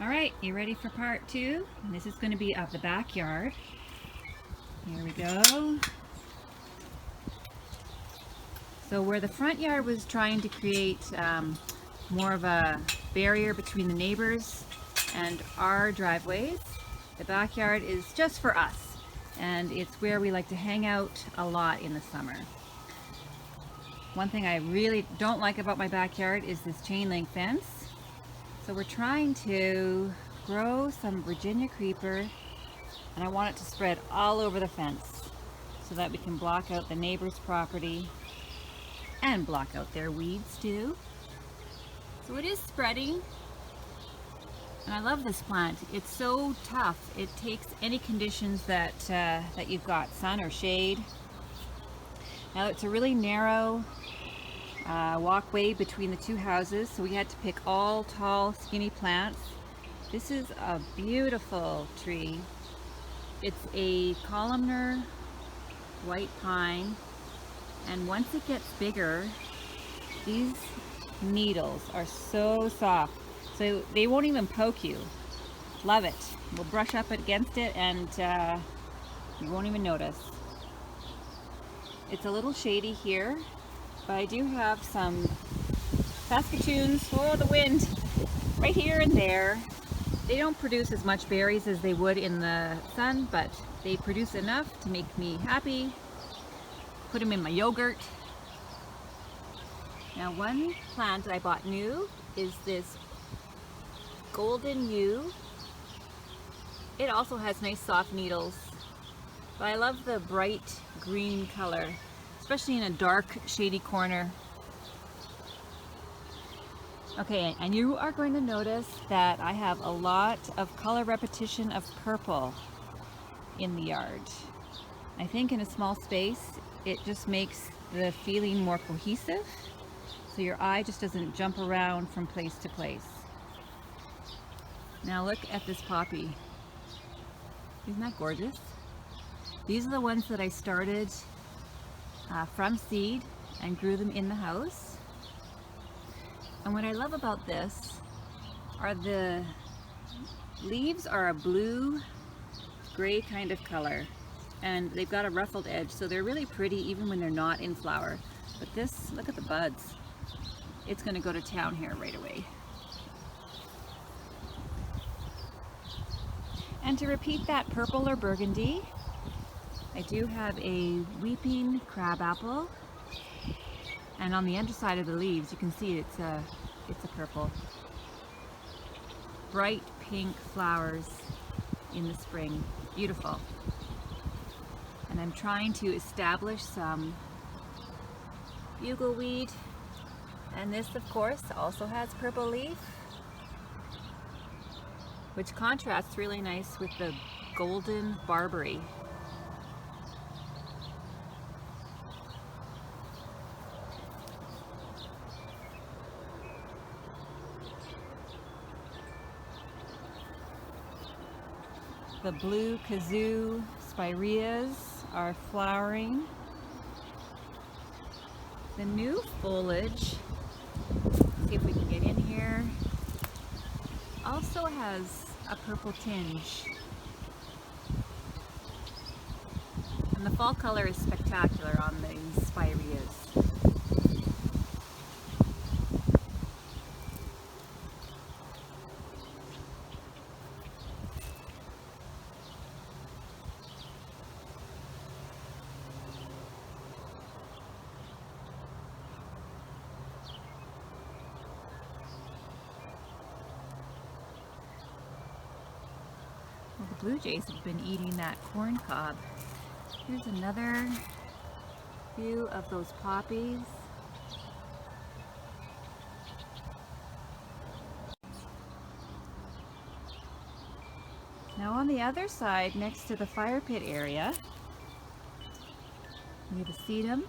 All right, you ready for part two? And this is going to be of the backyard. Here we go. So where the front yard was trying to create more of a barrier between the neighbors and our driveways, the backyard is just for us. And it's where we like to hang out a lot in the summer. One thing I really don't like about my backyard is this chain link fence. So we're trying to grow some Virginia creeper, and I want it to spread all over the fence so that we can block out the neighbor's property and block out their weeds too. So it is spreading, and I love this plant. It's so tough. It takes any conditions that you've got, sun or shade. Now it's a really narrow walkway between the two houses, so we had to pick all tall, skinny plants. This is a beautiful tree. It's a columnar white pine, and once it gets bigger, these needles are so soft, so they won't even poke you. Love it. We'll brush up against it and you won't even notice. It's a little shady here, but I do have some Saskatoons, oh the wind, right here and there. They don't produce as much berries as they would in the sun, but they produce enough to make me happy. Put them in my yogurt. Now one plant I bought new is this golden yew. It also has nice soft needles, but I love the bright green color, especially in a dark, shady corner. Okay, and you are going to notice that I have a lot of color repetition of purple in the yard. I think in a small space, it just makes the feeling more cohesive, so your eye just doesn't jump around from place to place. Now look at this poppy. Isn't that gorgeous? These are the ones that I started from seed and grew them in the house. And what I love about this are the leaves are a blue gray kind of color, and they've got a ruffled edge, so they're really pretty even when they're not in flower. But this, look at the buds. It's going to go to town here right away. And to repeat that purple or burgundy, I do have a weeping crabapple, and on the underside of the leaves you can see it's a purple. Bright pink flowers in the spring, beautiful. And I'm trying to establish some bugleweed, and this of course also has purple leaf, which contrasts really nice with the golden barberry. The blue kazoo spireas are flowering. The new foliage, let's see if we can get in here, also has a purple tinge. And the fall color is spectacular on these spireas. Well, the blue jays have been eating that corn cob. Here's another view of those poppies. Now on the other side, next to the fire pit area, we have a sedum.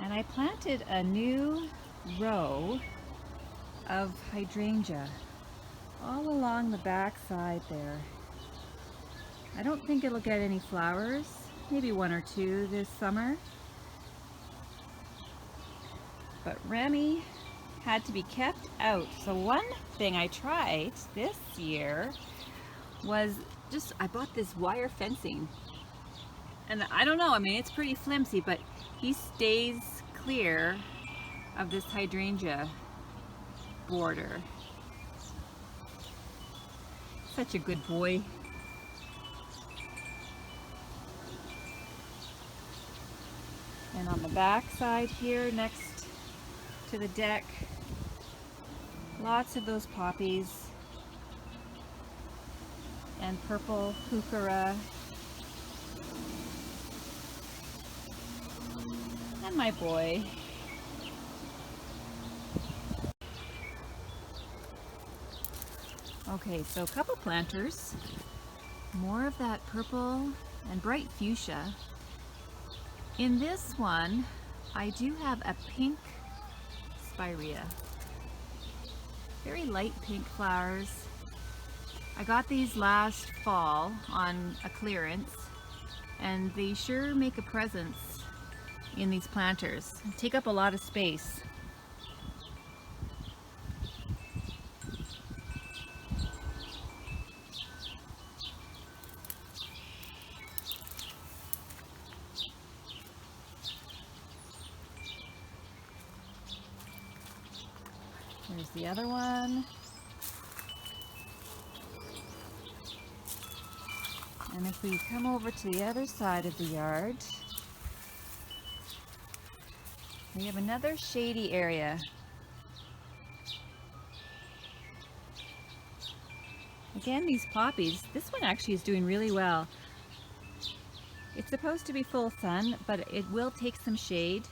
And I planted a new row of hydrangea all along the back side there. I don't think it'll get any flowers, maybe one or two this summer. But Remy had to be kept out. So one thing I tried this year was I bought this wire fencing. And I don't know, I mean, it's pretty flimsy, but he stays clear of this hydrangea border. Such a good boy. And on the back side here, next to the deck, lots of those poppies and purple heuchera. And my boy. Okay, so a couple planters, more of that purple and bright fuchsia. In this one, I do have a pink spirea. Very light pink flowers. I got these last fall on a clearance, and they sure make a presence in these planters. Take up a lot of space. There's the other one. And if we come over to the other side of the yard, we have another shady area. Again, these poppies, this one actually is doing really well. It's supposed to be full sun, but it will take some shade.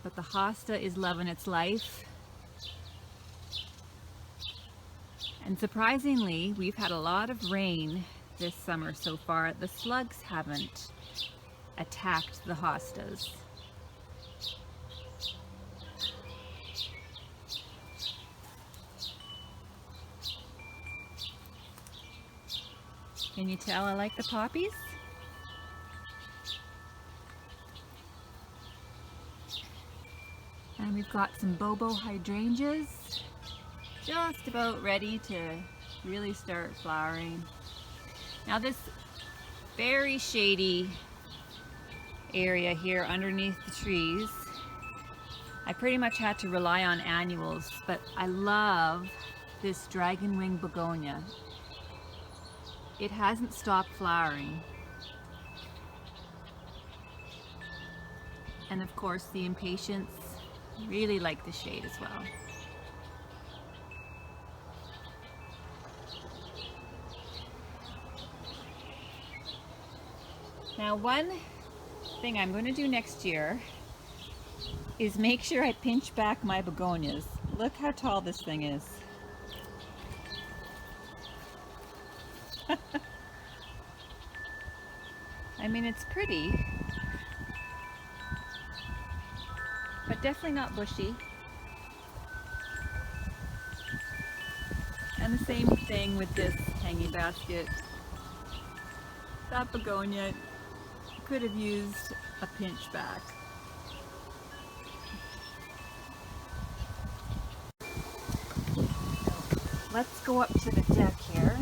But the Hosta is loving its life. And surprisingly, we've had a lot of rain this summer so far. The slugs haven't attacked the hostas. Can you tell I like the poppies? And we've got some bobo hydrangeas just about ready to really start flowering. Now this very shady area here underneath the trees, I pretty much had to rely on annuals, but I love this dragon wing begonia. It hasn't stopped flowering. And of course the impatiens really like the shade as well. Now one thing I'm going to do next year is make sure I pinch back my begonias. Look how tall this thing is. I mean, it's pretty, but definitely not bushy. And the same thing with this hanging basket. That begonia could have used a pinch back. Let's go up to the deck here.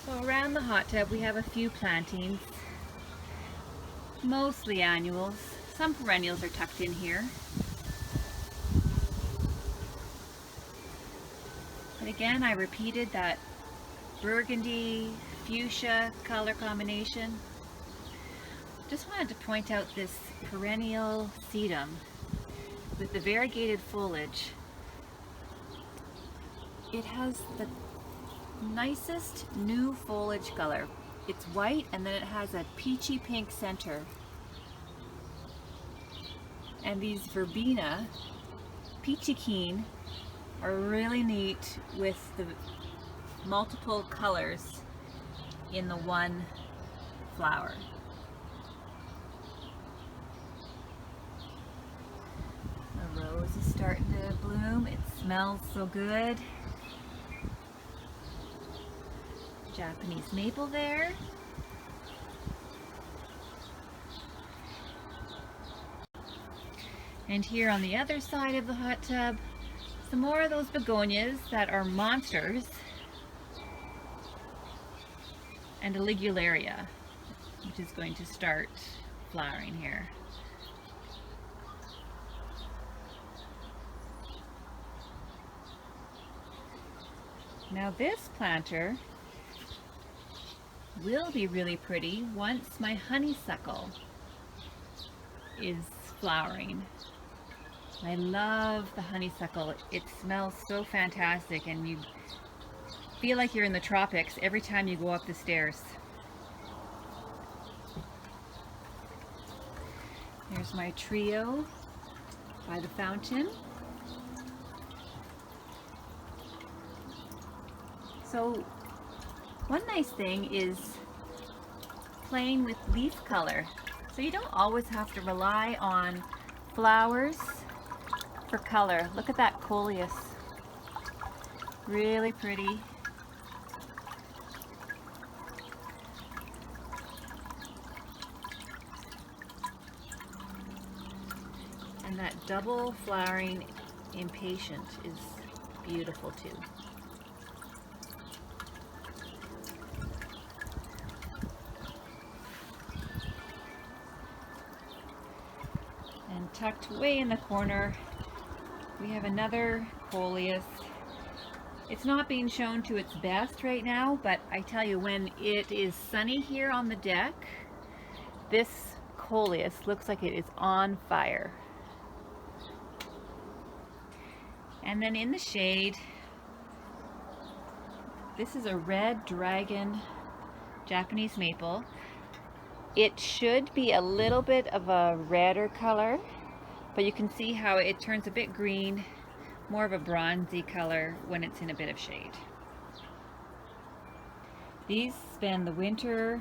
So around the hot tub we have a few plantings, mostly annuals. Some perennials are tucked in here. But again, I repeated that burgundy fuchsia color combination. Just wanted to point out this perennial sedum with the variegated foliage. It has the nicest new foliage color. It's white and then it has a peachy pink center. And these verbena, peachy keen, are really neat with the multiple colors in the one flower. The rose is starting to bloom. It smells so good. Japanese maple there. And here on the other side of the hot tub, some more of those begonias that are monsters, and a ligularia, which is going to start flowering here. Now this planter will be really pretty once my honeysuckle is flowering. I love the honeysuckle. It smells so fantastic and you feel like you're in the tropics every time you go up the stairs. There's my trio by the fountain. So one nice thing is playing with leaf color. So you don't always have to rely on flowers for color. Look at that coleus. Really pretty. And that double flowering impatient is beautiful too. And tucked way in the corner, we have another coleus. It's not being shown to its best right now, but I tell you, when it is sunny here on the deck, this coleus looks like it is on fire. And then in the shade, this is a red dragon Japanese maple. It should be a little bit of a redder color, but you can see how it turns a bit green, more of a bronzy color when it's in a bit of shade. These spend the winter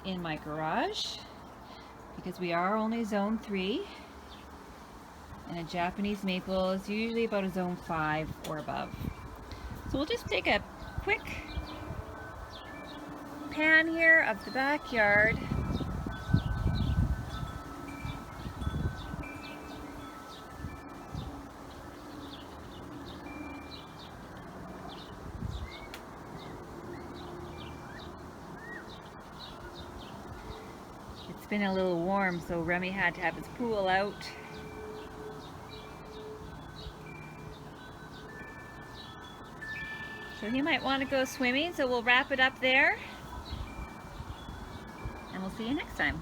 in my garage because we are only zone 3, and a Japanese maple is usually about a zone 5 or above. So we'll just take a quick pan here of the backyard. It's been a little warm, so Remy had to have his pool out. So he might want to go swimming, so we'll wrap it up there. And we'll see you next time.